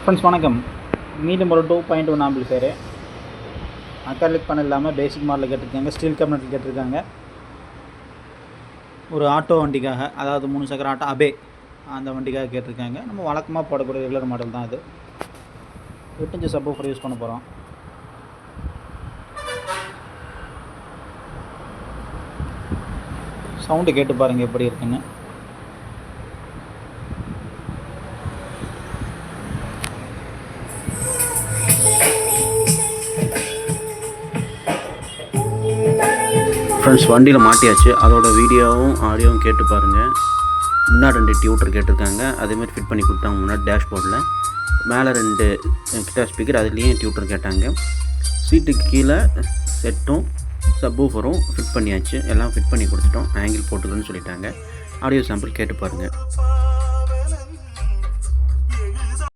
Friends வணக்கம். மீண்டும் ஒரு 2.1 ஆம்பிளிஃபையரு அக்கார்லிக் பண்ண இல்லாமல் பேசிக் மாடலில் கேட்டிருக்காங்க. ஸ்டீல் கேபினட்டில் கேட்டிருக்காங்க. ஒரு ஆட்டோ வண்டிக்காக, அதாவது 3 சக்கர ஆட்டோ அபே அந்த வண்டிக்காக கேட்டிருக்காங்க. நம்ம வழக்கமாக போடக்கூடிய ரெகுலர் மாடல் தான் அது. 8 இன்ச் சப்வூஃபர் யூஸ் பண்ண போகிறோம். சவுண்டு கேட்டு பாருங்கள் எப்படி இருக்குன்னு. ஃப்ரெண்ட்ஸ் வண்டியில் மாட்டியாச்சு. அதோட வீடியோவும் ஆடியோவும் கேட்டு பாருங்கள். முன்னாடி 2 டியூட்டர் கேட்டிருக்காங்க. அதேமாதிரி ஃபிட் பண்ணி கொடுத்தாங்க. முன்னாடி டேஷ்போர்டில் மேலே 2 கிட்டார் ஸ்பீக்கர், அதுலேயும் டியூட்டர் கேட்டாங்க. சீட்டுக்கு கீழே செட்டும் சப்வூஃபரும் ஃபிட் பண்ணியாச்சு. எல்லாம் ஃபிட் பண்ணி கொடுத்துட்டோம். ஆங்கிள் போட்டுக்கணும்னு சொல்லிட்டாங்க. ஆடியோ சாம்பிள் கேட்டு பாருங்கள்.